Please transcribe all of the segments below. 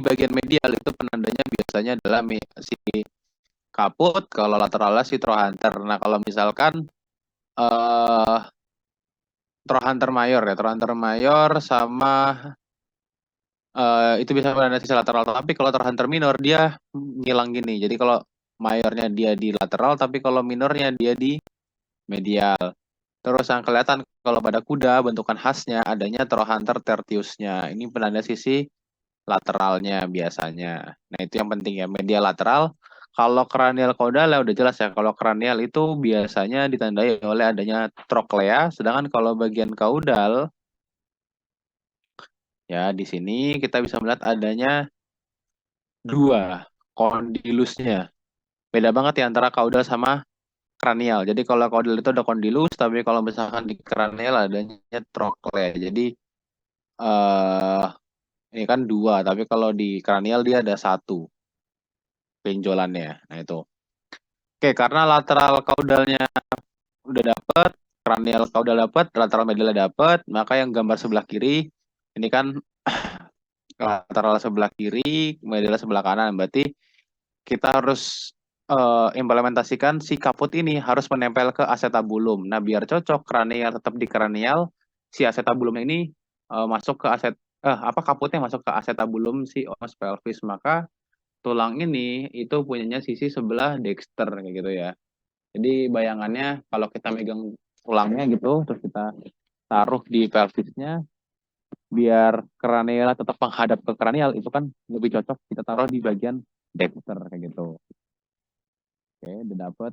bagian medial itu penandanya biasanya adalah si kaput, kalau lateralnya si trochanter. Nah, kalau misalkan eh trochanter mayor ya, trochanter mayor sama itu bisa penanda sisi lateral. Tapi kalau trochanter minor dia ngilang gini. Jadi kalau mayornya dia di lateral, tapi kalau minornya dia di medial. Terus yang kelihatan kalau pada kuda bentukan khasnya adanya trochanter tertiusnya. Ini penanda sisi lateralnya biasanya. Nah, itu yang penting ya, medial lateral. Kalau kranial caudal ya udah jelas ya. Kalau kranial itu biasanya ditandai oleh adanya troklea, sedangkan kalau bagian caudal ya di sini kita bisa melihat adanya dua kondilusnya. Beda banget ya antara caudal sama kranial. Jadi kalau caudal itu ada kondilus, tapi kalau misalkan di kranial adanya troklea. Jadi eh ini kan dua, tapi kalau di kranial dia ada satu benjolannya. Nah itu. Oke, karena lateral caudalnya udah dapet, kranial caudal dapet, lateral medial dapet, maka yang gambar sebelah kiri ini kan lateral sebelah kiri, medial sebelah kanan. Berarti kita harus implementasikan si kaput ini harus menempel ke acetabulum. Nah, biar cocok kranial tetap di kranial, si acetabulum ini masuk ke kaputnya masuk ke acetabulum si os pelvis. Maka tulang ini itu punyanya sisi sebelah dexter kayak gitu ya. Jadi bayangannya kalau kita megang tulangnya gitu, terus kita taruh di pelvisnya, biar kranial tetap menghadap ke kranial, itu kan lebih cocok kita taruh di bagian dexter kayak gitu. Oke, udah dapet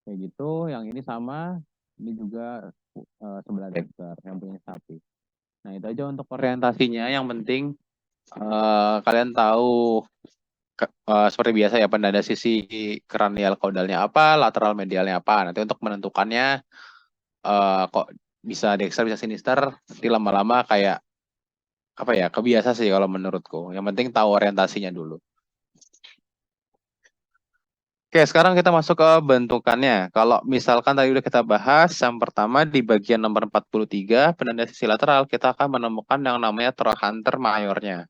kayak gitu. Yang ini sama, ini juga sebelah dexter yang punya sapi. Nah, itu aja untuk orientasinya. Yang penting kalian tahu seperti biasa ya, penanda sisi kranial caudalnya apa, lateral medialnya apa. Nanti untuk menentukannya kok bisa dexter bisa sinister, nanti lama-lama kayak apa ya, kebiasa sih kalau menurutku. Yang penting tahu orientasinya dulu. Oke, sekarang kita masuk ke bentukannya. Kalau misalkan tadi udah kita bahas, yang pertama di bagian nomor 43, penanda sisi lateral, kita akan menemukan yang namanya trochanter mayornya.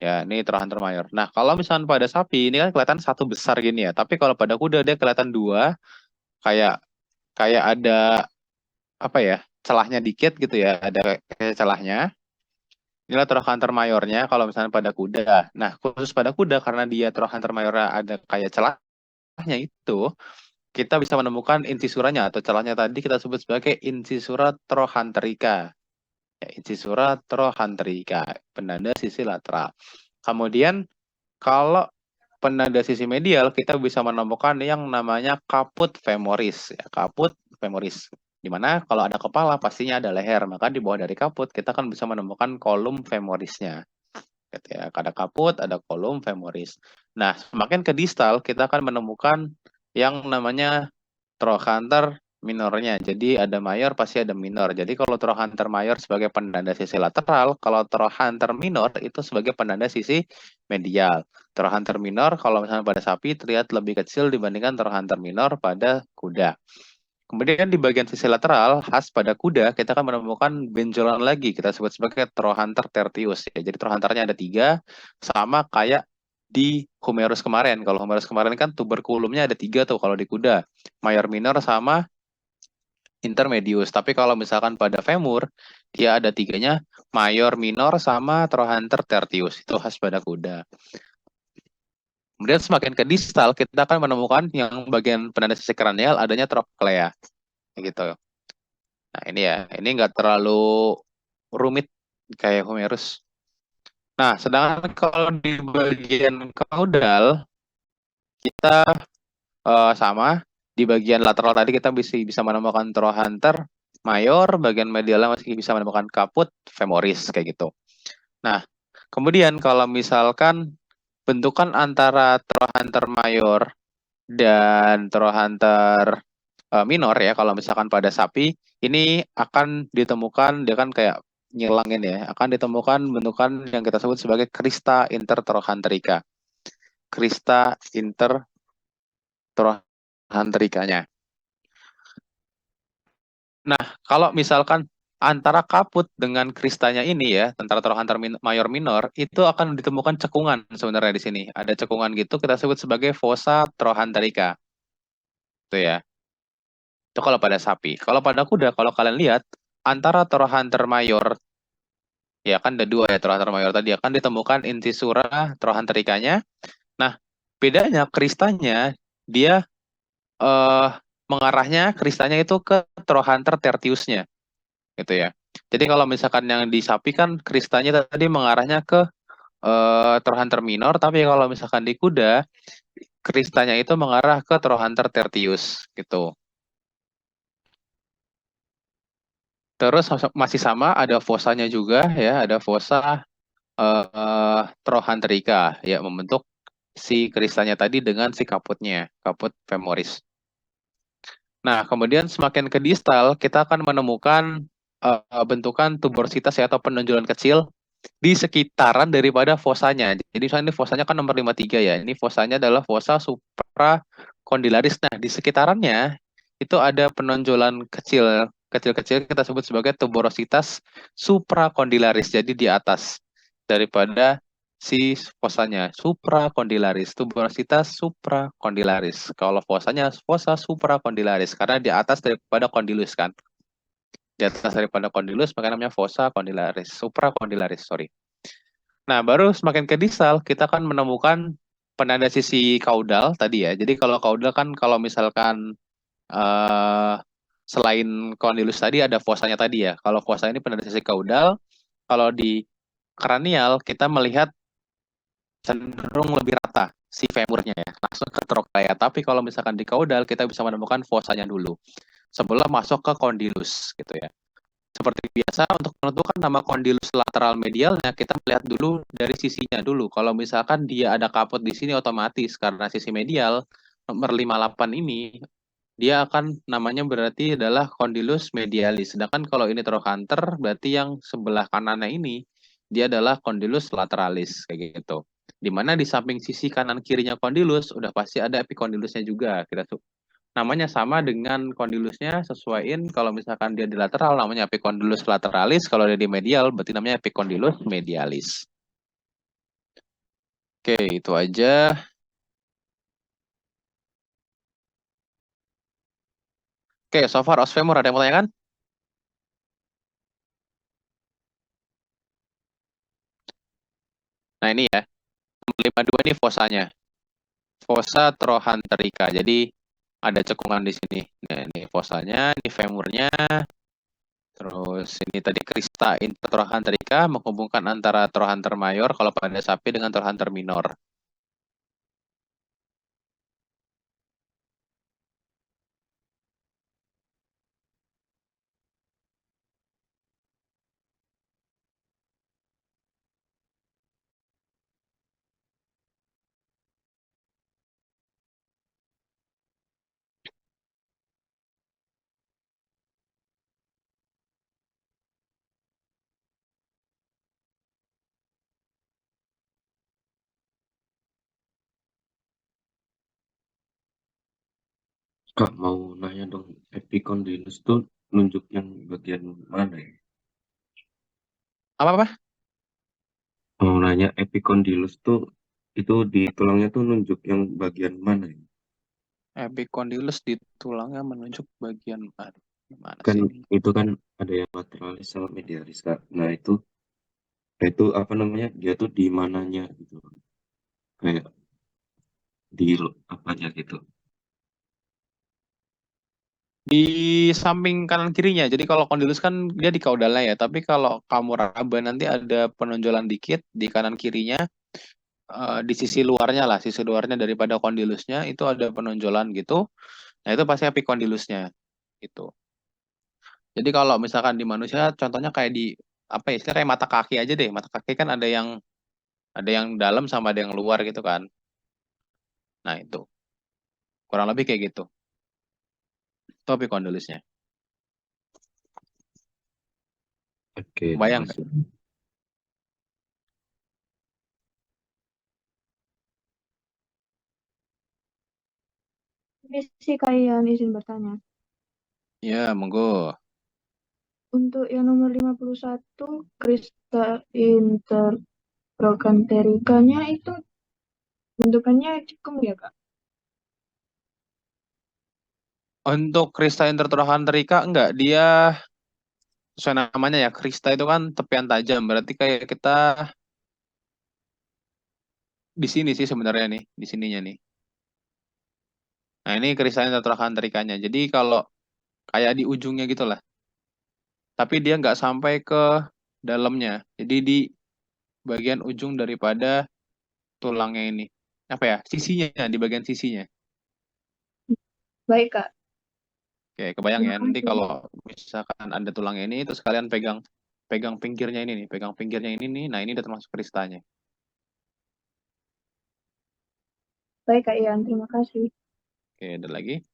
Ya, ini trochanter mayor. Nah, kalau misalkan pada sapi, ini kan kelihatan satu besar gini ya. Tapi kalau pada kuda, dia kelihatan dua, kayak kayak ada apa ya, celahnya dikit gitu ya, ada kayak celahnya. Inilah trochanter mayornya kalau misalnya pada kuda. Nah, khusus pada kuda karena dia trochanter mayornya ada kayak celahnya itu, kita bisa menemukan insisuranya atau celahnya tadi kita sebut sebagai insisura trochanterica. Ya, insisura trochanterica, penanda sisi lateral. Kemudian kalau penanda sisi medial kita bisa menemukan yang namanya caput femoris. Ya, caput femoris. Di mana kalau ada kepala pastinya ada leher, maka di bawah dari kaput kita kan bisa menemukan kolum femorisnya. Gitu ya. Ada kaput, ada kolum femoris. Nah, semakin ke distal kita akan menemukan yang namanya trochanter minornya. Jadi ada mayor pasti ada minor. Jadi kalau trochanter mayor sebagai penanda sisi lateral, kalau trochanter minor itu sebagai penanda sisi medial. Trochanter minor kalau misalnya pada sapi terlihat lebih kecil dibandingkan trochanter minor pada kuda. Kemudian di bagian sisi lateral, khas pada kuda, kita akan menemukan benjolan lagi. Kita sebut sebagai trochanter tertius. Ya, jadi trochanternya ada tiga, sama kayak di humerus kemarin. Kalau humerus kemarin kan tuberkulumnya ada tiga tuh kalau di kuda. Mayor minor sama intermedius. Tapi kalau misalkan pada femur, dia ada tiganya, mayor minor sama trochanter tertius. Itu khas pada kuda. Kemudian semakin ke distal, kita akan menemukan yang bagian penanda sisi kranial adanya troklea. Gitu. Nah, ini ya, ini nggak terlalu rumit kayak humerus. Nah, sedangkan kalau di bagian caudal, kita sama. Di bagian lateral tadi kita bisa bisa menemukan trochanter mayor, bagian medialnya masih bisa menemukan caput femoris, kayak gitu. Nah, kemudian kalau misalkan bentukan antara trochanter mayor dan trochanter minor ya, kalau misalkan pada sapi ini akan ditemukan, dia kan kayak nyilangin ya, akan ditemukan bentukan yang kita sebut sebagai crista intertrochanterica. Crista intertrochantericanya. Nah, kalau misalkan antara kaput dengan kristanya ini ya, antara trochanter mayor minor, itu akan ditemukan cekungan sebenarnya di sini. Ada cekungan gitu, kita sebut sebagai fossa trochanterica. Itu ya. Itu kalau pada sapi. Kalau pada kuda, kalau kalian lihat, antara trochanter mayor, ya kan ada dua ya trochanter mayor tadi, akan ditemukan incisura trochantericanya. Nah, bedanya kristanya, dia eh mengarahnya, kristanya itu ke trochanter tertiusnya. Gitu ya. Jadi kalau misalkan yang di sapi kan kristanya tadi mengarahnya ke trochanter minor, tapi kalau misalkan di kuda, kristanya itu mengarah ke trochanter tertius gitu. Terus masih sama ada fossanya juga ya, ada fossa trochanterica ya membentuk si kristanya tadi dengan si kaputnya, kaput femoris. Nah, kemudian semakin ke distal kita akan menemukan bentukan tuberositas ya, atau penonjolan kecil di sekitaran daripada fosanya. Jadi misalnya ini fosanya kan nomor 53 ya. Ini fosanya adalah fossa supracondylaris. Nah, di sekitarannya itu ada penonjolan kecil, kecil-kecil kita sebut sebagai tuberositas supracondylaris. Jadi di atas daripada si fosanya, supracondylaris, tuberositas supracondylaris. Kalau fosanya fossa supracondylaris karena di atas daripada condylus kan. Di atas daripada condylus maka namanya fossa condylaris, supracondylaris, sorry. Nah, baru semakin ke distal, kita akan menemukan penanda sisi kaudal tadi ya. Jadi kalau kaudal kan kalau misalkan eh, selain kondilus tadi ada fosanya tadi ya. Kalau fosa ini penanda sisi kaudal, kalau di kranial kita melihat cenderung lebih rata si femurnya ya, langsung ke trokleya. Tapi kalau misalkan di kaudal kita bisa menemukan fosanya dulu sebelum masuk ke kondilus gitu ya. Seperti biasa, untuk menentukan nama kondilus lateral medialnya, kita melihat dulu dari sisinya dulu. Kalau misalkan dia ada kaput di sini otomatis, karena sisi medial, nomor 58 ini, dia akan namanya berarti adalah kondilus medialis. Sedangkan kalau ini trochanter, berarti yang sebelah kanannya ini, dia adalah kondilus lateralis, kayak gitu. Di mana di samping sisi kanan kirinya kondilus, udah pasti ada epikondilusnya juga. Kita namanya sama dengan kondilusnya, sesuaiin kalau misalkan dia di lateral namanya epicondylus lateralis, kalau dia di medial berarti namanya epicondylus medialis. Oke, itu aja. Oke, so far os femur ada yang mau tanya kan? Nah, ini ya, 52 ini fosanya. Fossa trochanterica. Jadi ada cekungan di sini. Nah, ini fosanya, ini femurnya. Terus ini tadi crista intertrochanterica menghubungkan antara trochanter mayor kalau pada sapi dengan trochanter minor. Kak mau nanya dong, epikondylus tuh nunjuk yang bagian mana ya? Apa-apa? Mau nanya epikondylus tuh itu di tulangnya tuh nunjuk yang bagian mana ya? Epicondylus di tulangnya menunjuk bagian mana Kan sih ini? itu kan ada yang lateralis sama medialis Kak. Nah itu apa namanya? Dia tuh di mananya gitu. Kayak di apanya gitu. Di samping kanan kirinya. Jadi kalau kondilus kan dia di kaudalnya ya. Tapi kalau kamu raba nanti ada penonjolan dikit di kanan kirinya. Di sisi luarnya lah, sisi luarnya daripada kondilusnya itu ada penonjolan gitu. Nah itu pasti epikondilusnya gitu. Jadi kalau misalkan di manusia, contohnya kayak di apa ya? Istilahnya kayak mata kaki aja deh. Mata kaki kan ada yang dalam sama ada yang luar gitu kan. Nah itu kurang lebih kayak gitu. Itu epikondilusnya. Oke, Bayang nggak? makasih. Ini sih kalian izin bertanya. Ya, monggo. Untuk yang nomor 51, Krista intertrochantericanya itu bentukannya cekung ya, Kak? Untuk Krista intertrochanterica enggak, dia sesuai namanya ya, Krista itu kan tepian tajam, berarti kayak kita di sini sih sebenarnya nih, di sininya nih. Nah, ini Krista intertrochantericanya. Jadi kalau kayak di ujungnya gitu lah, tapi dia nggak sampai ke dalamnya. Jadi di bagian ujung daripada tulangnya ini. Apa ya? Sisinya, di bagian sisinya. Baik, Kak. Oke, kebayang Terima ya. Nanti kasih. kalau misalkan ada tulang ini, terus kalian pegang pegang pinggirnya ini nih, pegang pinggirnya ini nih. Nah, ini udah termasuk kristanya. Baik, Kak Ian. Terima kasih. Oke, ada lagi.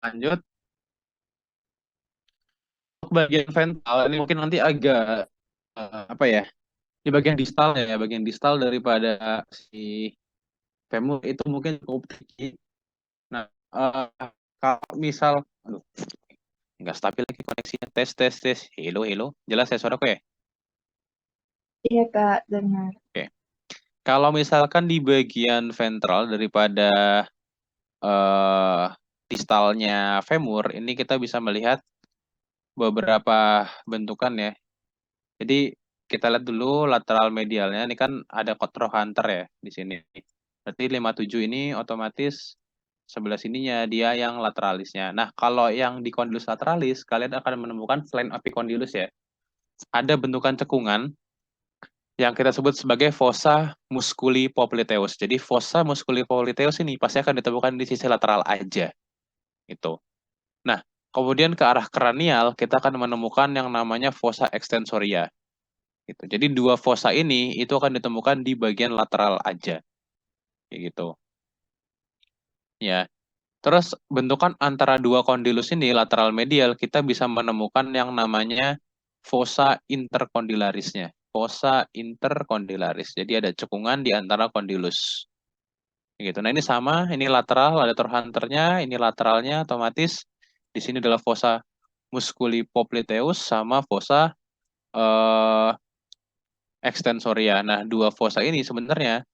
Lanjut. Untuk bagian ventral, ini mungkin nanti agak, apa ya, di bagian distal ya, bagian distal daripada si femur itu mungkin cukup tinggi. Nah, kalau misal, aduh, nggak stabil lagi koneksinya. Tes, tes, tes. Hello, hello. Jelas ya suaraku ya? Iya, Kak. Dengar. Oke. Kalau misalkan di bagian ventral daripada eh, distalnya femur, ini kita bisa melihat beberapa bentukan ya. Jadi kita lihat dulu lateral medialnya. Ini kan ada cotrohunter ya di sini. Berarti 57 ini otomatis sebelah sininya dia yang lateralisnya. Nah, kalau yang di kondilus lateralis, kalian akan menemukan selain apikondilus ya, ada bentukan cekungan yang kita sebut sebagai fossa musculi popliteus. Jadi fossa musculi popliteus ini pasti akan ditemukan di sisi lateral aja, gitu. Nah, kemudian ke arah kranial kita akan menemukan yang namanya fossa extensoria, gitu. Jadi dua fossa ini itu akan ditemukan di bagian lateral aja, kayak gitu. Ya. Terus bentukan antara dua kondilus ini lateral medial kita bisa menemukan yang namanya fossa intercondylarisnya. Fossa intercondylaris. Jadi ada cekungan di antara kondilus. Gitu. Nah, ini sama, ini lateral, ada torhunternya, ini lateralnya otomatis di sini adalah fossa musculi popliteus sama fossa eh, extensoria. Nah, dua fossa ini sebenarnya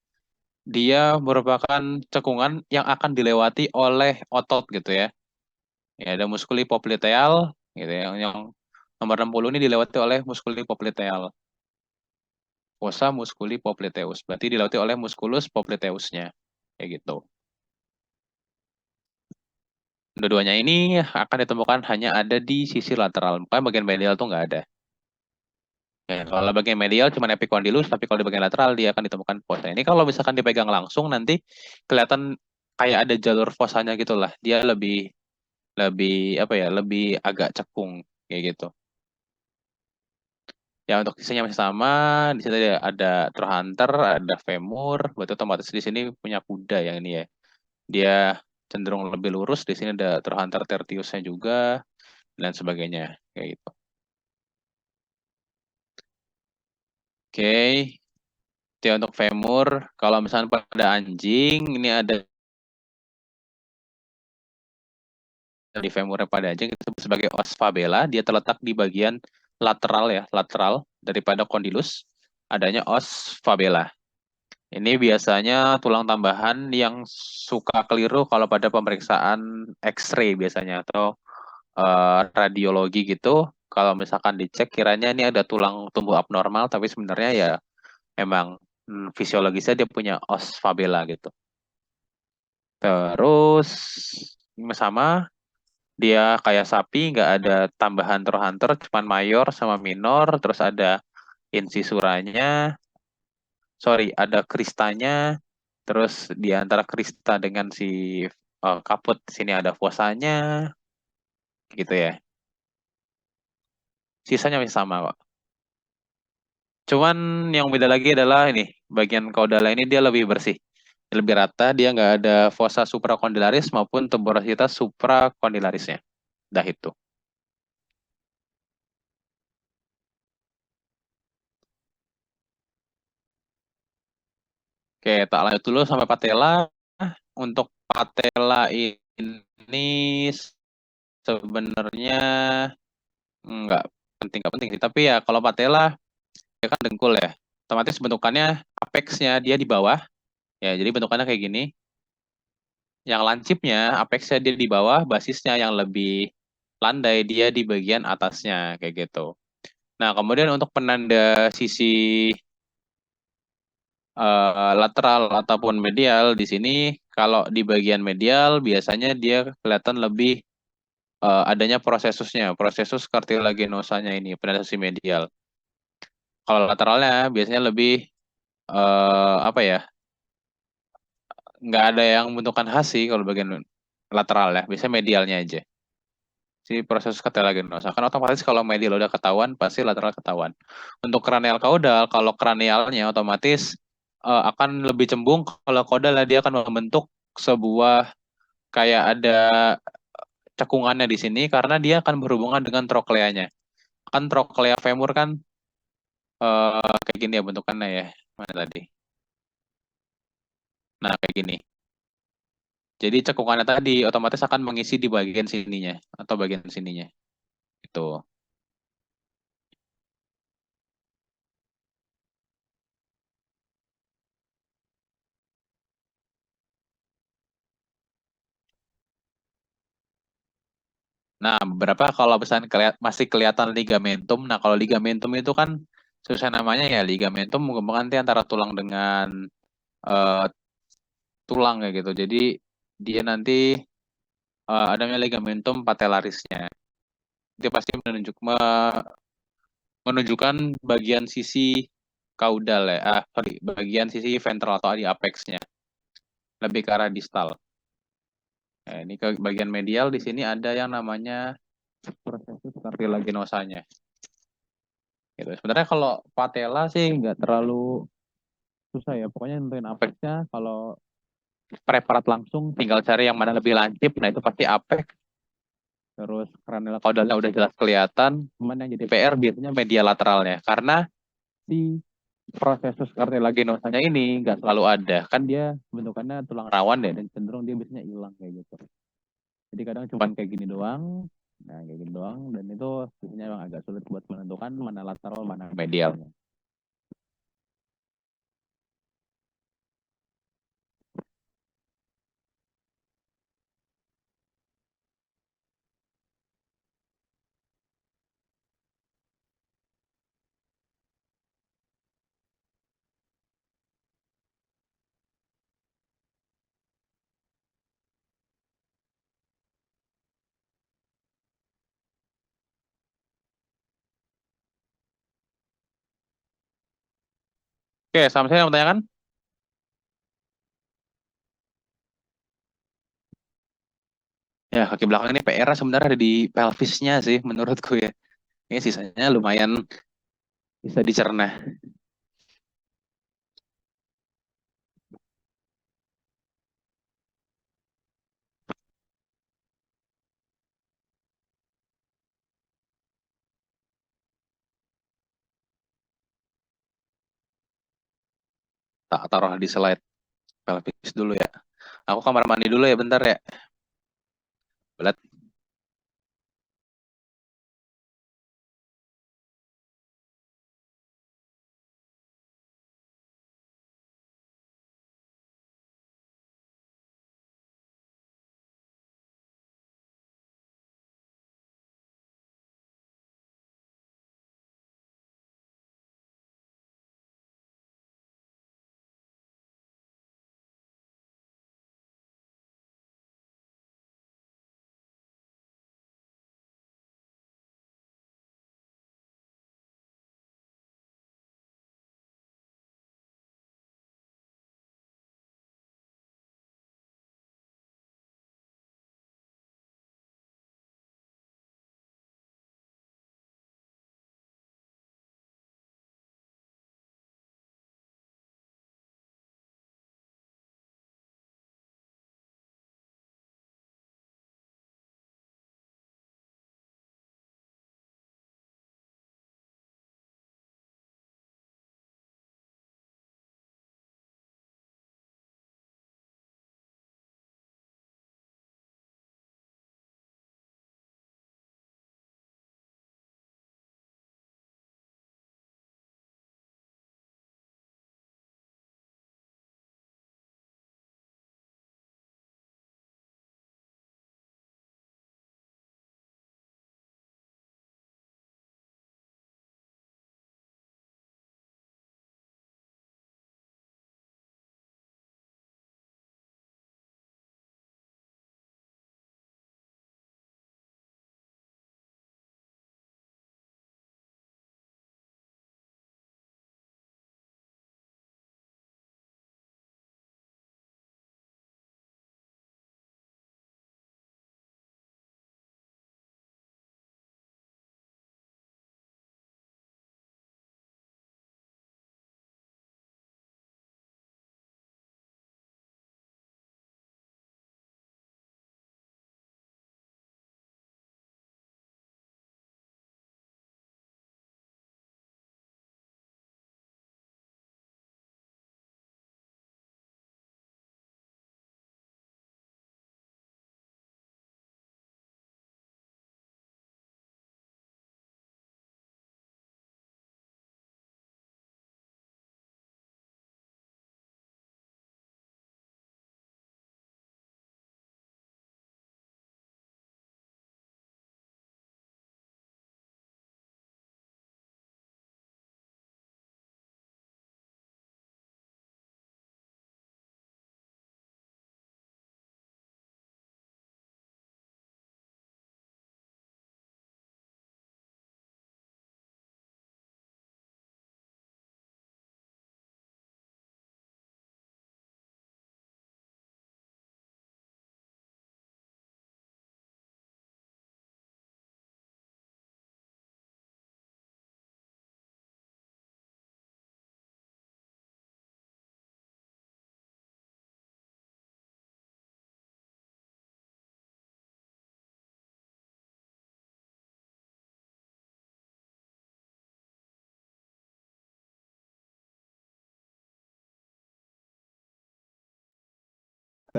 dia merupakan cekungan yang akan dilewati oleh otot gitu ya. Ya, ada muskuli popliteal gitu ya. Yang nomor 60 ini dilewati oleh muskuli popliteal. Fossa musculi popliteus. Berarti dilewati oleh musculus popliteusnya. Kayak gitu. Dua-duanya ini akan ditemukan hanya ada di sisi lateral. Bukan bagian medial tuh nggak ada. Ya, kalau bagian medial cuma epicondylus, tapi kalau di bagian lateral dia akan ditemukan fossa. Ini kalau misalkan dipegang langsung nanti kelihatan kayak ada jalur fossanya gitu lah. Dia lebih lebih apa ya? Lebih agak cekung kayak gitu. Ya untuk sisinya masih sama, di situ ada trochanter, ada femur, berarti otomatis di sini punya kuda yang ini ya. Dia cenderung lebih lurus, di sini ada trochanter tertiusnya juga dan sebagainya kayak gitu. Oke, itu ya, untuk femur. Kalau misalnya pada anjing ini ada di femurnya pada anjing itu disebut sebagai os fabella. Dia terletak di bagian lateral ya, lateral daripada kondilus. Adanya os fabella. Ini biasanya tulang tambahan yang suka keliru kalau pada pemeriksaan X-ray biasanya atau radiologi gitu. Kalau misalkan dicek kiranya ini ada tulang tumbuh abnormal, tapi sebenarnya ya emang fisiologisnya dia punya os fabella gitu. Terus sama dia kayak sapi nggak ada tambahan trochanter, cuman mayor sama minor, terus ada insisuranya, sorry ada kristanya, terus di antara krista dengan si kaput sini ada fosanya, gitu ya. Sisanya masih sama kok. Cuman yang beda lagi adalah ini bagian caudal ini dia lebih bersih, lebih rata, dia nggak ada fossa supracondylaris maupun tuberositas supracondylarisnya. Dah itu. Oke, tak lanjut dulu sampai patella. Untuk patella ini sebenarnya nggak penting sih. Tapi ya kalau patella dia kan dengkul ya. Otomatis bentukannya apexnya dia di bawah. Ya, jadi bentukannya kayak gini. Yang lancipnya apexnya dia di bawah, basisnya yang lebih landai dia di bagian atasnya kayak gitu. Nah, kemudian untuk penanda sisi lateral ataupun medial di sini, kalau di bagian medial biasanya dia kelihatan lebih adanya prosesus cartilaginosanya ini, penanda sisi medial. Kalau lateralnya biasanya lebih apa ya, nggak ada yang bentukan khas sih kalau bagian lateral ya, biasanya medialnya aja. Si proses cartilaginosa. Kan otomatis kalau medial udah ketahuan, pasti lateral ketahuan. Untuk cranial caudal, kalau cranialnya otomatis akan lebih cembung, kalau caudal dia akan membentuk sebuah kayak ada cekungannya di sini karena dia akan berhubungan dengan trokleanya. Kan troklea femur kan kayak gini ya bentukannya ya. Mana tadi? Nah, kayak gini. Jadi cekungannya tadi otomatis akan mengisi di bagian sininya atau bagian sininya. Itu. Nah, beberapa kalau misalnya masih kelihatan ligamentum. Nah, kalau ligamentum itu kan susah namanya ya, ligamentum menghubungkan nanti antara tulang dengan eh, tulang kayak gitu. Jadi dia nanti adanya ligamentum patellarisnya. Dia pasti menunjukkan bagian sisi kaudal ya, sorry, bagian sisi ventral atau di apexnya, lebih ke arah distal. Nah, ini ke bagian medial di sini ada yang namanya prosesus cartilaginosanya. Gitu. Sebenarnya kalau patella sih nggak terlalu susah ya. Pokoknya nentuin apexnya. Kalau preparat langsung tinggal cari yang mana lebih lancip. Nah itu pasti apex. Terus cranial caudalnya udah jelas kelihatan. Cuman yang jadi PR biasanya media lateralnya. Karena si prosesus cartilaginosanya ini nggak selalu ada. Kan dia bentukannya tulang rawan ya. Dan cenderung dia biasanya hilang kayak gitu. Jadi kadang cuma kayak gini doang. Nah kayak gini doang. Dan itu biasanya emang agak sulit buat menentukan mana lateral, mana medialnya. Oke, sama saya yang bertanyakan. Ya, kaki belakang ini PR sebenarnya ada di pelvisnya sih menurutku ya. Ini sisanya lumayan bisa dicerna. Tak taruh di slide pelvis dulu ya. Aku kamar mandi dulu ya bentar ya. Belat.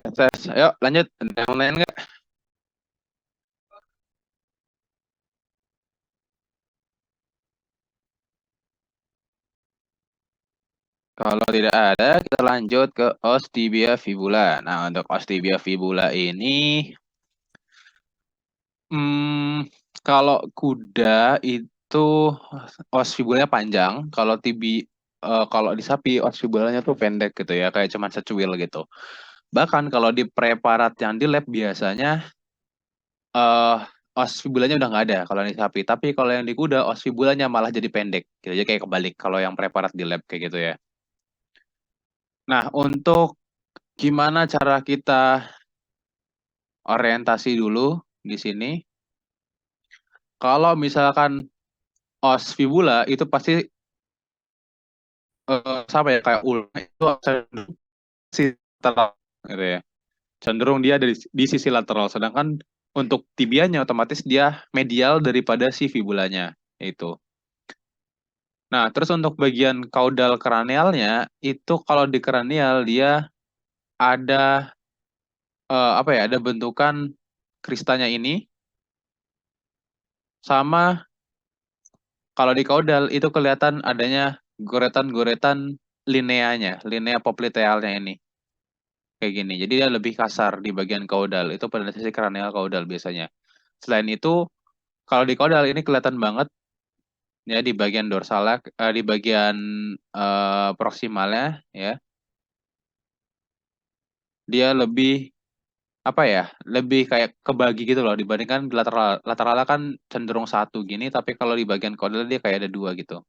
Tes. Ayo lanjut. Ada yang lain nggak? Kalau tidak ada, kita lanjut ke ostibia fibula. Nah, untuk ostibia fibula ini, kalau kuda itu os fibulanya panjang, kalau di sapi os fibulanya tuh pendek gitu ya, kayak cuma secuil gitu. Bahkan kalau di preparat yang di lab biasanya eh os fibulanya udah nggak ada kalau di sapi. Tapi kalau yang di kuda os fibulanya malah jadi pendek. Gitu aja kayak kebalik kalau yang preparat di lab kayak gitu ya. Nah, untuk gimana cara kita orientasi dulu di sini. Kalau misalkan os fibula itu pasti sama ya kayak ular itu cenderung sisi lateral gitu ya. Cenderung dia di sisi lateral. Sedangkan untuk tibianya otomatis dia medial daripada si fibulanya itu. Nah, terus untuk bagian kaudal kranialnya itu kalau di kranial dia ada apa ya? Ada bentukan kristanya ini sama kalau di kaudal itu kelihatan adanya goretan-goretan lineanya, linea poplitealnya ini. Kayak gini. Jadi dia lebih kasar di bagian kaudal. Itu pada sisi kranial kaudal biasanya. Selain itu, kalau di kaudal ini kelihatan banget ya di bagian dorsalnya, di bagian proksimalnya ya. Dia lebih apa ya? Lebih kayak kebagi gitu loh dibandingkan lateral. Lateralnya kan cenderung satu gini, tapi kalau di bagian kaudal dia kayak ada dua gitu.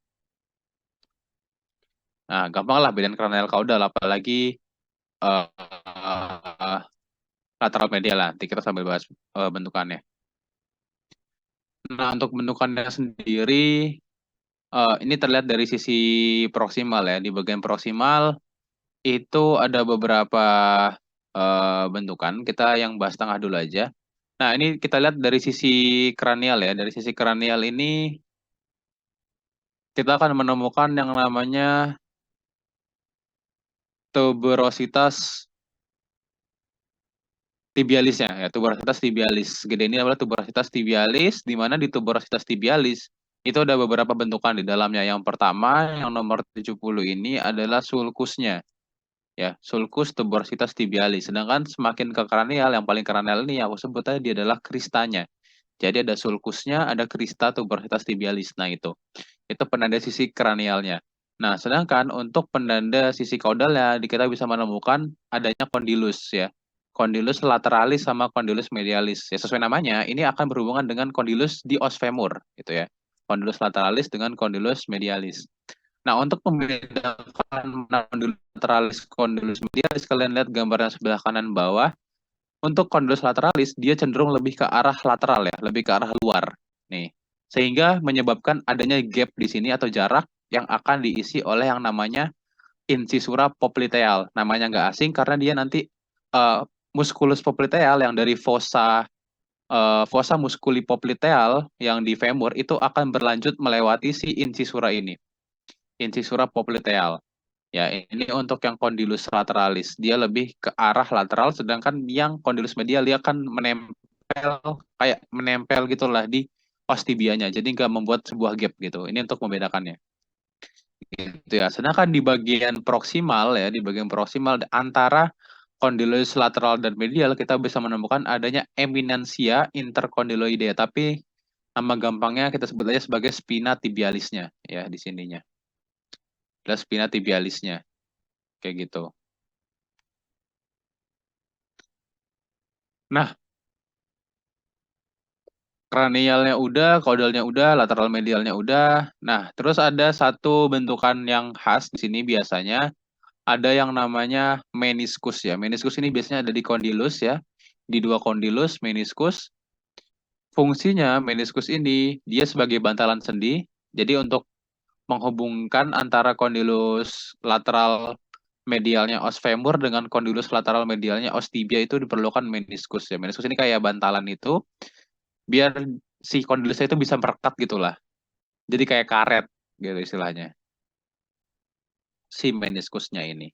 Nah, gampang lah bedain kranial kaudal apalagi eh, lateral medial lah. Nanti kita sambil bahas bentukannya. Nah, untuk bentukannya sendiri ini terlihat dari sisi proksimal ya. Di bagian proksimal itu ada beberapa bentukan. Kita yang bahas tengah dulu aja. Nah, ini kita lihat dari sisi kranial ya. Dari sisi kranial ini kita akan menemukan yang namanya tuberositas tibialisnya ya. Tuberositas tibialis. Gede ini adalah tuberositas tibialis, di mana di tuberositas tibialis itu ada beberapa bentukan di dalamnya. Yang pertama, yang nomor 70 ini adalah sulcusnya. Ya, sulcus tuberositas tibialis. Sedangkan semakin ke kranial, yang paling kranial ini yang aku sebut tadi dia adalah kristanya. Jadi ada sulcusnya, ada krista tuberositas tibialis. Nah, itu penanda sisi kranialnya. Nah, sedangkan untuk penanda sisi kaudalnya, kita bisa menemukan adanya kondilus ya. Kondilus lateralis sama kondilus medialis. Ya, sesuai namanya, ini akan berhubungan dengan kondilus di os femur gitu ya. Kondilus lateralis dengan kondilus medialis. Nah, untuk membedakan mana kondilus lateralis, kondilus medialis, kalian lihat gambarnya sebelah kanan bawah. Untuk kondilus lateralis, dia cenderung lebih ke arah lateral ya, lebih ke arah luar. Nih, sehingga menyebabkan adanya gap di sini atau jarak yang akan diisi oleh yang namanya incisura popliteal. Namanya nggak asing karena dia nanti uh, musculus popliteal yang dari fossa musculi popliteal yang di femur itu akan berlanjut melewati si incisura ini. Incisura popliteal. Ya, ini untuk yang kondilus lateralis. Dia lebih ke arah lateral, sedangkan yang kondilus medial dia akan menempel gitulah di os tibianya. Jadi nggak membuat sebuah gap gitu. Ini untuk membedakannya. Gitu ya. Sedangkan di bagian proksimal ya, di bagian proksimal antara kondilus lateral dan medial kita bisa menemukan adanya eminensia interkondiloidea. Tapi nama gampangnya kita sebut aja sebagai spina tibialisnya ya di sininya. Adalah spina tibialisnya kayak gitu. Nah, kranialnya udah, kaudalnya udah, lateral medialnya udah. Nah, terus ada satu bentukan yang khas di sini biasanya ada yang namanya meniskus ya. Meniskus ini biasanya ada di kondilus ya. Di dua kondilus meniskus. Fungsinya meniskus ini dia sebagai bantalan sendi. Jadi untuk menghubungkan antara kondilus lateral medialnya os femur dengan kondilus lateral medialnya os tibia itu diperlukan meniskus ya. Meniskus ini kayak bantalan itu biar si kondilusnya itu bisa merekat gitulah. Jadi kayak karet gitu istilahnya. Si meniskusnya ini.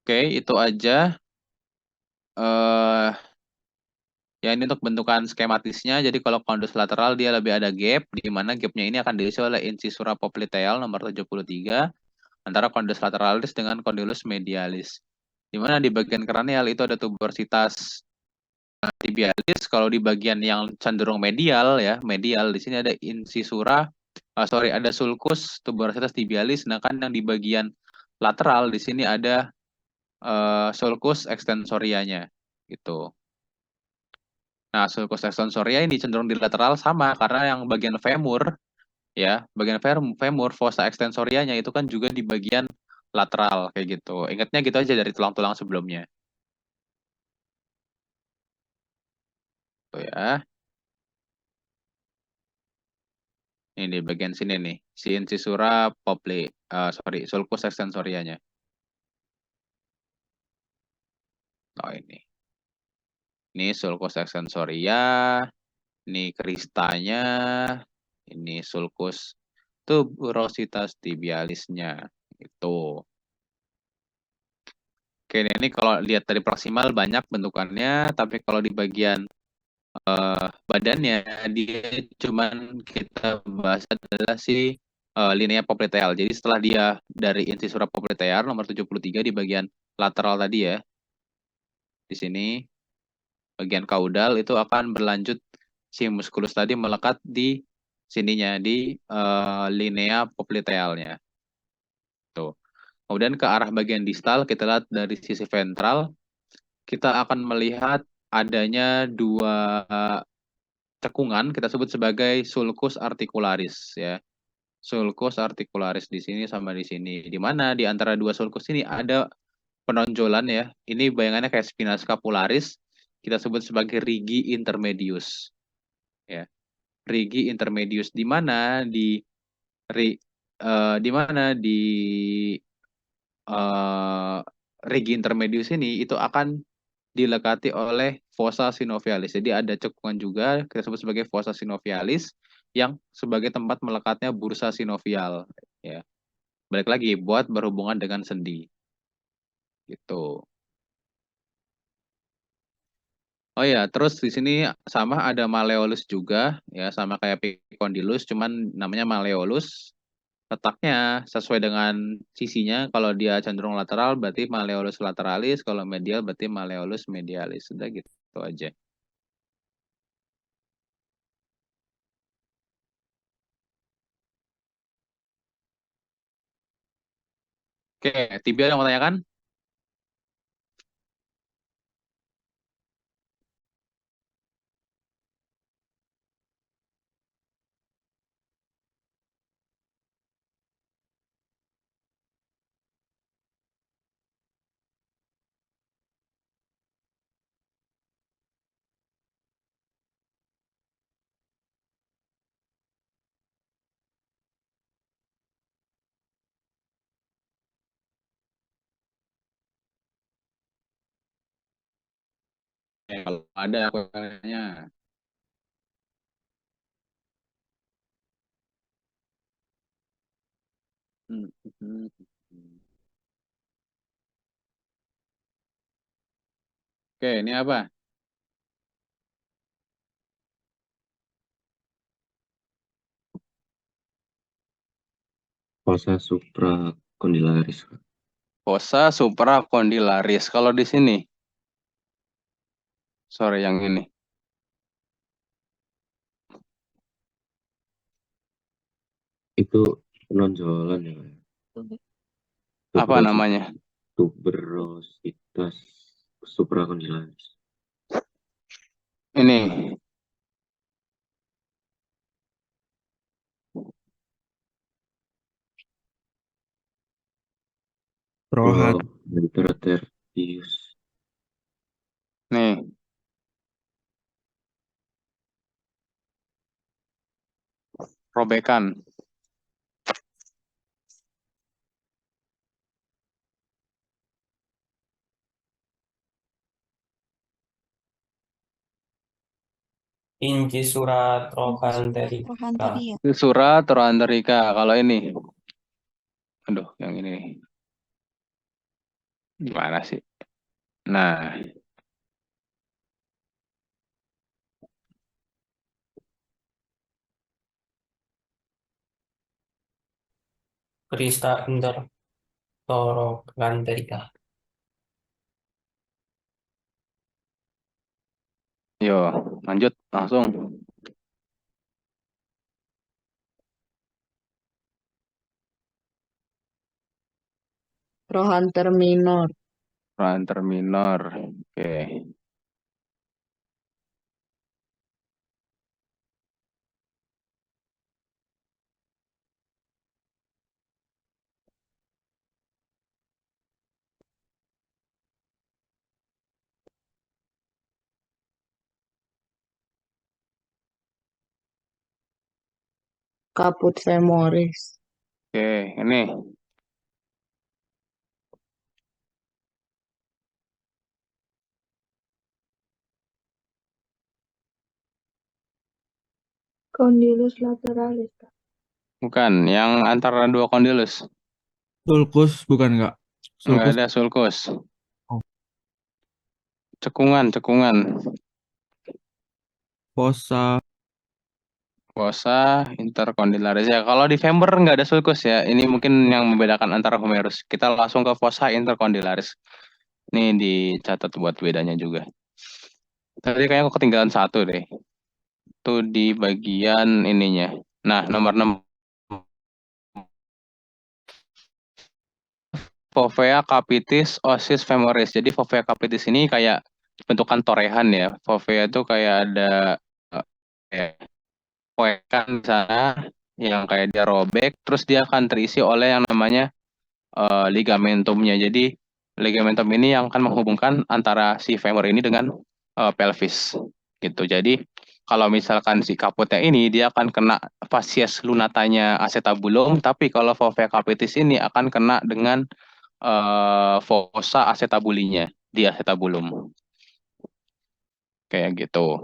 Oke, itu aja. eh Ya, ini untuk bentukan skematisnya. Jadi kalau kondus lateral dia lebih ada gap, di mana gapnya ini akan diisi oleh incisura popliteal nomor 73 antara kondus lateralis dengan kondylus medialis. Di mana di bagian kranial itu ada tuberositas tibialis. Kalau di bagian yang cenderung medial ya, medial di sini ada ada sulcus tuberositas tibialis. Sedangkan yang di bagian lateral di sini ada sulcus extensorianya gitu. Nah, sulcus extensoria ini cenderung di lateral sama karena yang bagian femur ya, bagian femur fossa extensorianya itu kan juga di bagian lateral kayak gitu. Ingatnya gitu aja dari tulang-tulang sebelumnya. Tuh ya. Ini di bagian sini nih, si incisura sulcus extensorianya. Oh ini. Ini sulcus extensoria, ini kristanya, ini sulcus tuberositas tibialisnya. Itu. Oke, ini kalau lihat dari proksimal banyak bentukannya, tapi kalau di bagian badannya dia cuman kita bahas adalah si linea popliteal. Jadi setelah dia dari incisura popliteal nomor 73 di bagian lateral tadi ya, di sini bagian kaudal itu akan berlanjut si muskulus tadi melekat di sininya di linea poplitealnya. Tuh. Kemudian ke arah bagian distal kita lihat dari sisi ventral kita akan melihat adanya dua cekungan kita sebut sebagai sulcus articularis ya. Sulcus articularis di sini sama di sini. Di mana di antara dua sulcus ini ada penonjolan ya. Ini bayangannya kayak spina scapularis. Kita sebut sebagai rigi intermedius ya. Rigi intermedius di mana ri, di mana di uh, rigi intermedius ini itu akan dilekati oleh fossa synovialis. Jadi ada cekungan juga kita sebut sebagai fossa synovialis yang sebagai tempat melekatnya bursa sinovial ya. Balik lagi buat berhubungan dengan sendi. Gitu. Oh ya, terus di sini sama ada malleolus juga ya, sama kayak Picondylus cuman namanya malleolus. Letaknya sesuai dengan sisinya. Kalau dia cenderung lateral berarti malleolus lateralis, kalau medial berarti malleolus medialis. Sudah gitu aja. Oke, tibia yang mau tanyakan? Kalau ada aku tanya. Hmm, hmm, hmm. Oke, ini apa? Fossa supracondylaris. Fossa supracondylaris. Kalau di sini, sorry yang ini. Itu penonjolan ya. Apa namanya? Tuberositas supracondylaris. Ini. Rohat. Enterotertius. Nih. Robekan. Incisura trochanterica. Rohanteria. Sura Troanterica. Kalau ini. Aduh, yang ini. Gimana sih? Nah, Krista Intertorokanterika. yo, lanjut langsung. Trochanter minor. Trochanter minor. Oke. Caput femoris. Oke, ini Condylus lateralis, Kak. bukan yang antara dua kondilus. Sulcus bukan nggak? Enggak Sulcus. ada sulcus. Oh. Cekungan, cekungan. Fossa. Fossa intercondylaris ya. Kalau di femur nggak ada sulcus ya. Ini mungkin yang membedakan antara humerus. Kita langsung ke fossa intercondylaris. Ini dicatat buat bedanya juga. Tadi kayaknya aku ketinggalan satu deh. Itu di bagian ininya. Nah, nomor 6. Fovea capitis osis femoris. Jadi fovea capitis ini kayak bentukan torehan ya. Fovea itu kayak ada kayak poekan di sana yang kayak dia robek, terus dia akan terisi oleh yang namanya ligamentumnya. Jadi ligamentum ini yang akan menghubungkan antara si femur ini dengan pelvis gitu. Jadi kalau misalkan si kaputnya ini dia akan kena fascies lunatanya acetabulum, tapi kalau fovea capitis ini akan kena dengan fossa acetabulinya di acetabulum. Kayak gitu.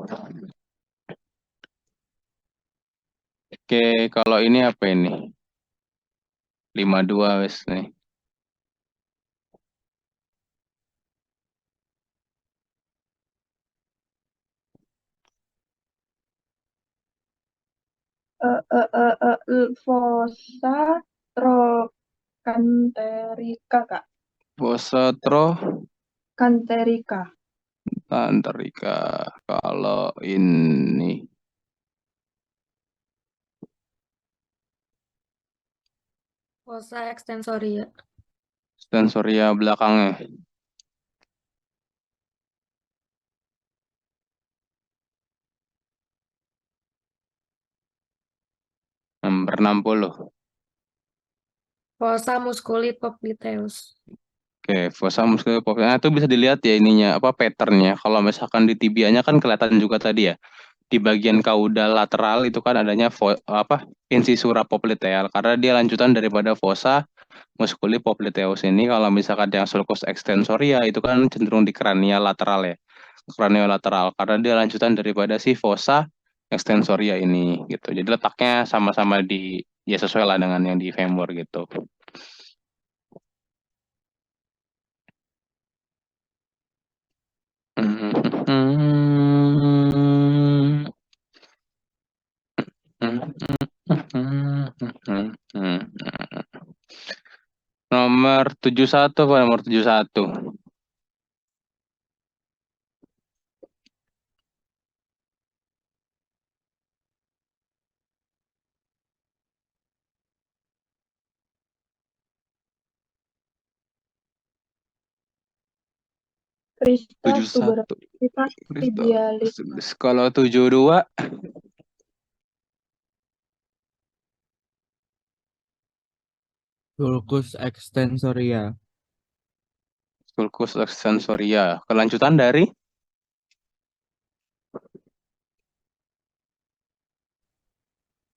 Oke, kalau ini apa ini? 52 wes nih. Fossa trochanterica, Kak. Fossa Canterica. trochanterica. Kalau ini Fossa extensoria. sensoria belakangnya. Nomor 60. Fossa musculi popliteus. Oke, fossa musculoskeletal. Nah, itu bisa dilihat ya ininya apa patternnya. Kalau misalkan di tibianya kan kelihatan juga tadi ya. Di bagian kaudal lateral itu kan adanya apa incisura popliteal karena dia lanjutan daripada fossa musculi popliteus ini. Kalau misalkan yang sulcus extensoria itu kan cenderung di kranial lateral ya. Kranial lateral karena dia lanjutan daripada si fossa extensoria ini gitu. Jadi letaknya sama-sama di ya sesuai lah dengan yang di femur gitu. Nomor 71 apa nomor 71? Christus 71. tuberositas tibialis. Kalau 72 Sulcus extensoria. sulcus extensoria. Kelanjutan dari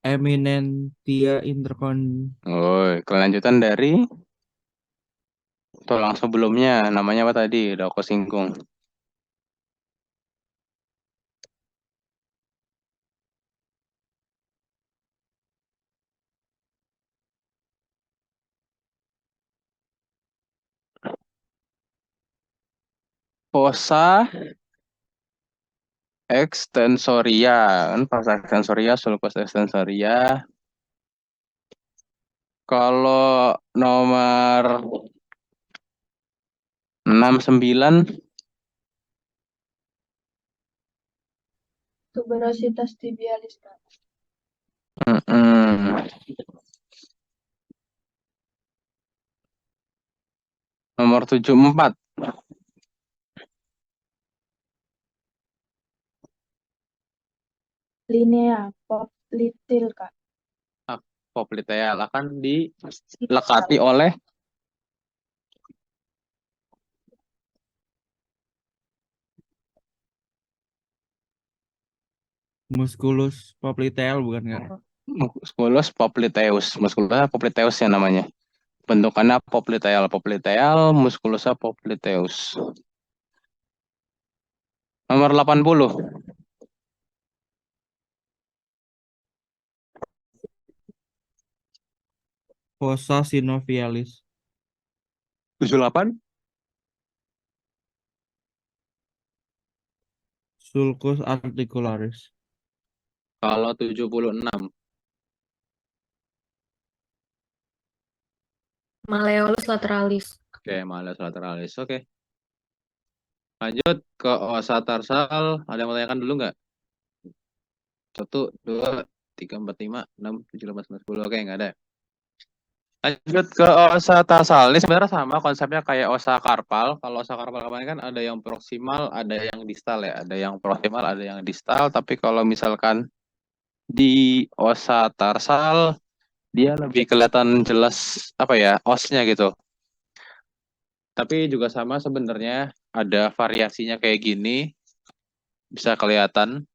Eminentia intercon. oh, kelanjutan dari tulang sebelumnya namanya apa tadi? Udah aku singgung. fossa extensoria, kan fossa extensoria, sulcus extensoria. Kalau nomor 69 Tuberositas tibialis, Kak. nomor 74 Linea poplitel, Kak. popliteal akan dilekati oleh Musculus popliteal bukan nggak? musculus popliteus. Musculus popliteus ya namanya. Bentukannya popliteal, musculosa popliteus. Nomor 80. Fossa synovialis. 78. Sulcus articularis. Kalau 76. Malleolus lateralis. Oke, malleus lateralis. Oke. Lanjut ke osa tarsal. Ada yang mau tanyakan dulu nggak? 1, 2, 3, 4, 5, 6, 7, 8, 9, 10. Oke, nggak ada. Lanjut ke osa tarsal. Ini sebenarnya sama konsepnya kayak osa karpal. Kalau osa karpal kemarin kan ada yang proksimal, ada yang distal ya. Ada yang proksimal, ada yang distal. Tapi kalau misalkan di osa tarsal, dia lebih kelihatan jelas apa ya, osnya gitu. Tapi juga sama sebenarnya, ada variasinya kayak gini. Bisa kelihatan.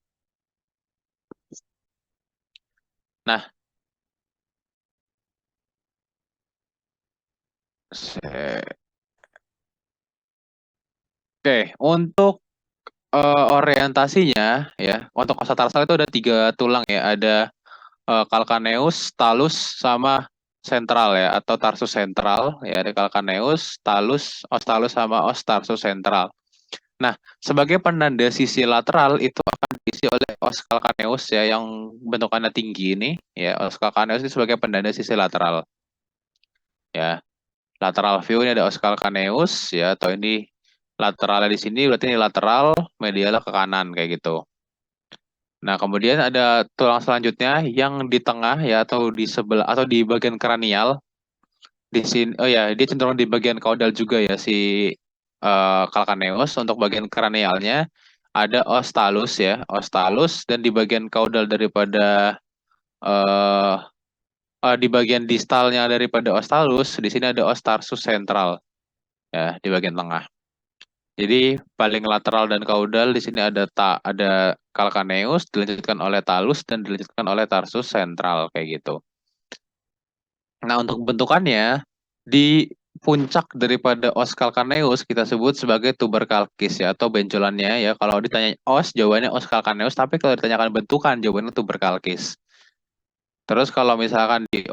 Nah, oke, untuk orientasinya ya, untuk osa tarsal itu ada 3 tulang ya, ada calcaneus, talus, sama sentral ya, atau tarsus sentral ya, ada calcaneus, talus, os talus sama os tarsus sentral. Nah, sebagai penanda sisi lateral itu akan diisi oleh os calcaneus ya, yang bentukannya tinggi ini ya, os calcaneus ini sebagai penanda sisi lateral ya. Lateral view ini ada os calcaneus ya, atau ini lateralnya di sini berarti ini lateral, medialnya ke kanan kayak gitu. Nah, kemudian ada tulang selanjutnya yang di tengah ya, atau di sebelah atau di bagian kranial. Di sini, oh ya, dia cenderung di bagian kaudal juga ya, si calcaneus. Untuk bagian kranialnya ada os talus ya, os talus, dan di bagian kaudal daripada eh di bagian distalnya daripada os talus, di sini ada os tarsus sentral ya, di bagian tengah. Jadi paling lateral dan kaudal di sini ada calcaneus, dilanjutkan oleh talus, dan dilanjutkan oleh tarsus sentral kayak gitu. Nah, untuk bentukannya di puncak daripada os calcaneus kita sebut sebagai tuberculkis ya, atau benjolannya ya. Kalau ditanya os, jawabannya os calcaneus, tapi kalau ditanyakan bentukan, jawabannya tuberculkis. Terus kalau misalkan di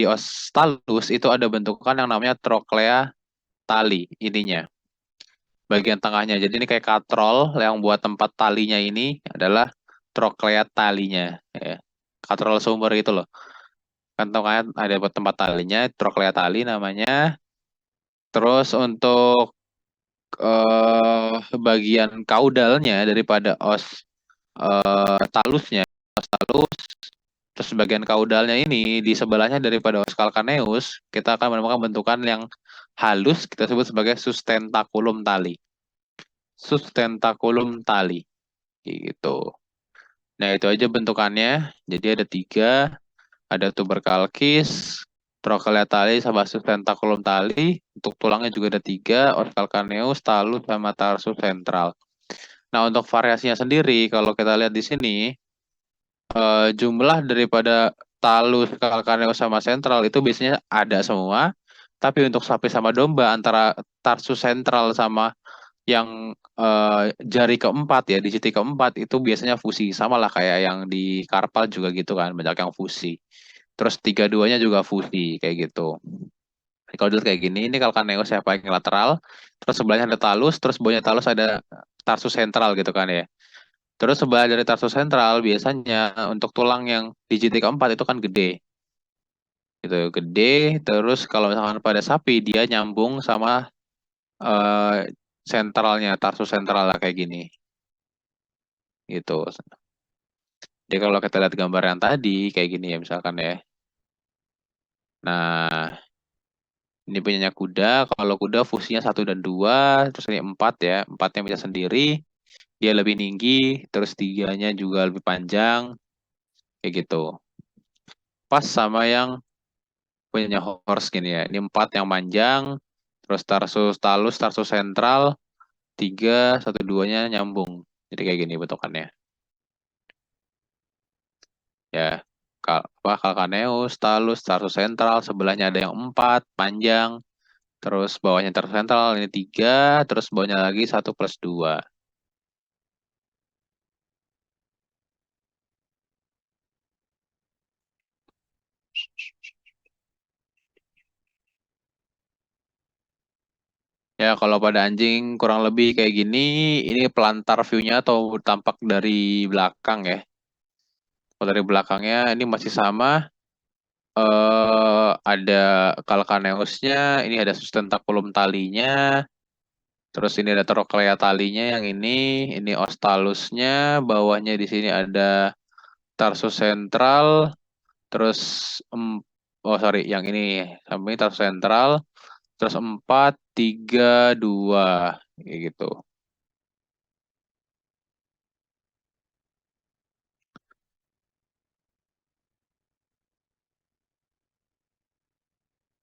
os talus itu ada bentukan yang namanya trochlea tali ininya, bagian tengahnya. Jadi ini kayak katrol yang buat tempat talinya ini adalah trochlea talinya ya. Katrol sumber itu loh. Kan tengahnya ada buat tempat talinya, trochlea tali namanya. Terus untuk bagian kaudalnya daripada os talusnya, os talus, terus bagian kaudalnya ini di sebelahnya daripada os calcaneus, kita akan menemukan bentukan yang halus, kita sebut sebagai sustentaculum tali. Sustentaculum tali gitu. Nah, itu aja bentukannya. Jadi ada 3, ada tuberculkis, trochlea tali, sama sustentaculum tali. Untuk tulangnya juga ada 3, os calcaneus, talus, sama tarsus sentral. Nah, untuk variasinya sendiri, kalau kita lihat di sini, jumlah daripada talus, calcaneus, sama sentral itu biasanya ada semua. Tapi untuk sapi sama domba, antara tarsus sentral sama yang jari keempat ya, digiti keempat itu biasanya fusi. Sama lah kayak yang di karpal juga gitu kan, banyak yang fusi. Terus 3-2-nya juga fusi kayak gitu. Kalau dilihat kayak gini, ini calcaneus ya paling lateral, terus sebelahnya ada talus, terus bawahnya talus ada tarsus sentral gitu kan ya. Terus sebelah dari tarsus sentral biasanya untuk tulang yang di JT keempat itu kan gede, gitu gede. Terus kalau misalkan pada sapi dia nyambung sama eh, sentralnya, tarsus sentral lah kayak gini, gitu. Jadi kalau kita lihat gambar yang tadi kayak gini ya misalkan ya. Nah, ini punyanya kuda. Kalau kuda fungsinya 1 dan 2, terus ini 4 ya. 4-nya bisa sendiri. Dia lebih tinggi, terus 3-nya juga lebih panjang, kayak gitu. Pas sama yang punyanya horse gini ya. Ini 4 yang panjang, terus tarsus talus, tarsus sentral, 3, 1, 2-nya nyambung. Jadi kayak gini bentukannya. Ya, calcaneus, talus, tarsus sentral, sebelahnya ada yang 4, panjang, terus bawahnya tarsus sentral, ini 3, terus bawahnya lagi 1+2. Ya, kalau pada anjing kurang lebih kayak gini, ini pelantar view-nya atau tampak dari belakang ya. Kalau dari belakangnya ini masih sama, ada calcaneusnya, ini ada sustentaculum talinya, terus ini ada trochlea talinya yang ini os talusnya, bawahnya di sini ada tarsus sentral, terus oh sorry, yang ini samping tarsus sentral, terus 4, 3, 2, kayak gitu.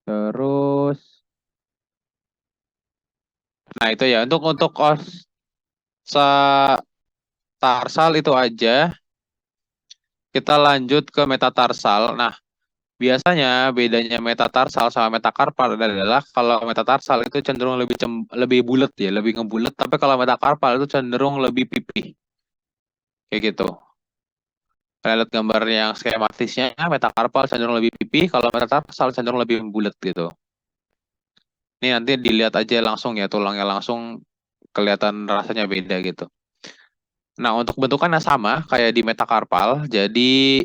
Terus, nah itu ya untuk os tarsal itu aja. Kita lanjut ke metatarsal. Nah, biasanya bedanya metatarsal sama metakarpal adalah kalau metatarsal itu cenderung lebih bulat ya, lebih ngebulat. Tapi kalau metakarpal itu cenderung lebih pipih, kayak gitu. Kalau lihat gambar yang skematisnya, metakarpal cenderung lebih pipih, kalau metatarsal cenderung lebih bulat gitu. Ini nanti dilihat aja langsung ya, tulangnya langsung kelihatan rasanya beda gitu. Nah, untuk bentukannya sama kayak di metakarpal. Jadi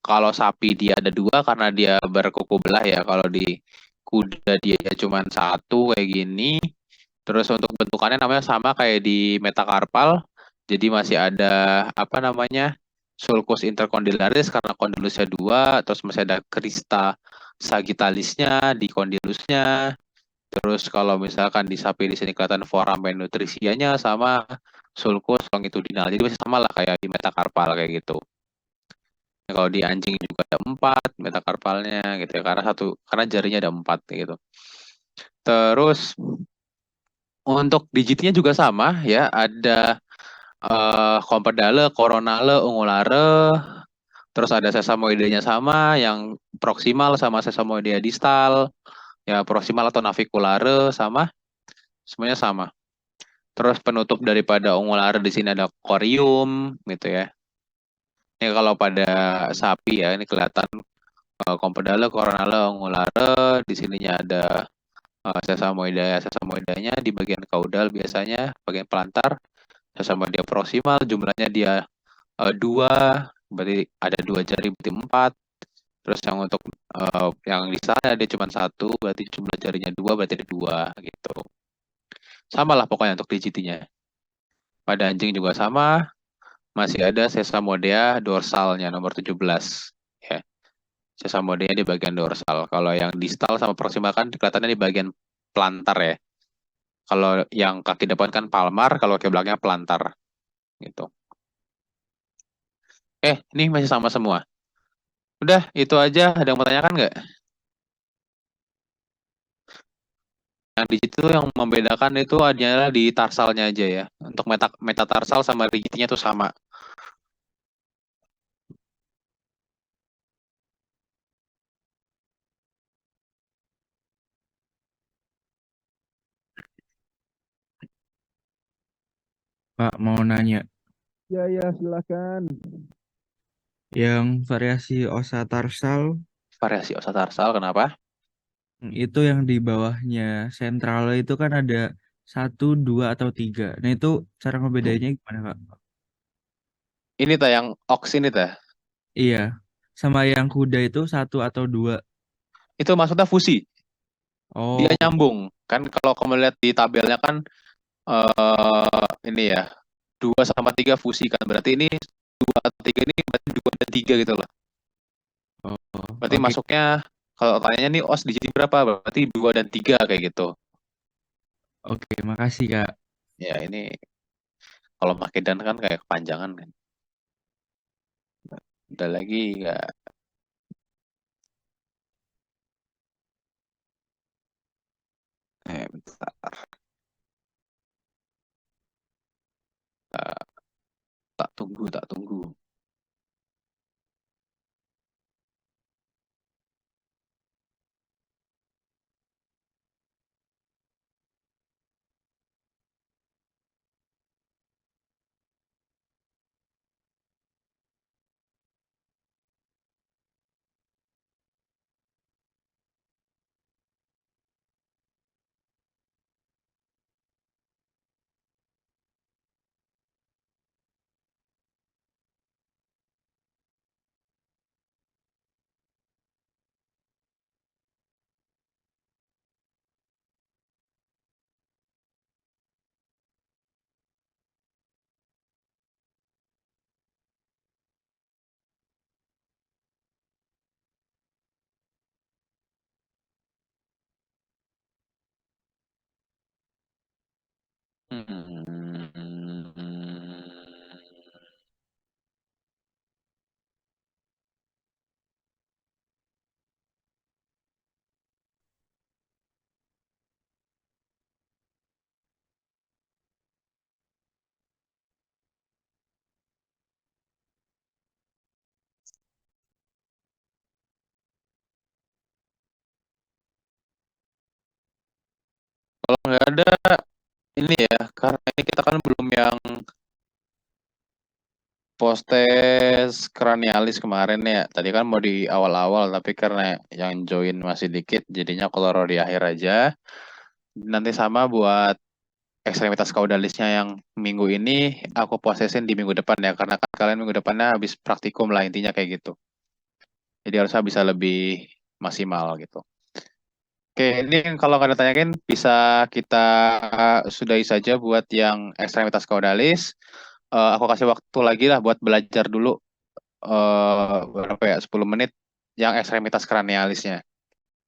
kalau sapi dia ada 2 karena dia berkuku belah ya. Kalau di kuda dia ya cuma 1 kayak gini. Terus untuk bentukannya namanya sama kayak di metakarpal. Jadi masih ada apa namanya sulcus intercondylaris karena condylusnya 2. Terus masih ada crista sagittalisnya di condylusnya. Terus kalau misalkan di sapi di sini kelihatan foramen nutrisianya sama sulcus longitudinal. Jadi masih sama lah kayak di metakarpal kayak gitu. Nah, kalau di anjing juga ada 4 metakarpalnya gitu ya karena jarinya ada 4 gitu. Terus untuk digitnya juga sama ya, ada compedale, coronale, ungulare, terus ada sesamoidenya sama, yang proximal sama sesamoidea distal, ya proximal atau naviculare sama, semuanya sama. Terus penutup daripada ungulare di sini ada corium gitu ya. Ini kalau pada sapi ya ini kelihatan compedale, coronale, ungulare, di sininya ada sesamoidanya di bagian kaudal biasanya, bagian pelantar, sesamoidea proximal, jumlahnya dia 2, berarti ada 2 jari berarti 4. Terus yang untuk yang di sana dia cuma 1, berarti jumlah jarinya 2, berarti ada 2 gitu. Sama lah pokoknya untuk digitinya. Pada anjing juga sama, masih ada sesamoidea dorsalnya nomor 17 ya. Sesamodea di bagian dorsal. Kalau yang distal sama proximal kan kelihatannya di bagian plantar ya. Kalau yang kaki depan kan palmar, kalau kaki belakangnya plantar gitu. Ini masih sama semua. Udah, itu aja. Ada yang mau tanyakan nggak? Yang di situ yang membedakan itu adalah di tarsalnya aja ya. Untuk metatarsal sama rigidnya itu sama. Pak mau nanya, Ya, ya, silakan. yang variasi osa tarsal Variasi osa tarsal, kenapa? Itu yang di bawahnya sentral itu kan ada 1, 2, atau 3. Nah itu cara ngebedainnya gimana Kak? Ini tah yang ox ini tah. Iya, sama yang kuda itu 1 atau 2. Itu maksudnya fusi. Dia Oh, nyambung. Kan kalau kamu lihat di tabelnya kan ini ya 2 sama 3 fusi kan. Berarti ini 2 atau 3 ini berarti 2 dan 3 gitu loh. oh, Berarti oke, masuknya kalau tanyanya nih os di jadi berapa? Berarti 2 dan 3 kayak gitu. oke, makasih Kak. Ya ini kalau pakai dan kan kayak kepanjangan kan. Udah lagi ya. Bentar. Tak, tak tunggu, tak tunggu. Hmm. Kalau nggak ada ini ya, karena ini kita kan belum yang post-test cranialis kemarin ya. Tadi kan mau di awal-awal, tapi karena yang join masih dikit, jadinya kalau di akhir aja. Nanti sama buat ekstremitas kaudalisnya yang minggu ini, aku posesin di minggu depan ya. Karena kan kalian minggu depannya habis praktikum lah, intinya kayak gitu. Jadi harusnya bisa lebih maksimal gitu. Oke, ini kalau nggak ditanyain, bisa kita sudahi saja buat yang ekstremitas kaudalis. Aku kasih waktu lagi lah buat belajar dulu berapa ya 10 menit yang ekstremitas kranialisnya.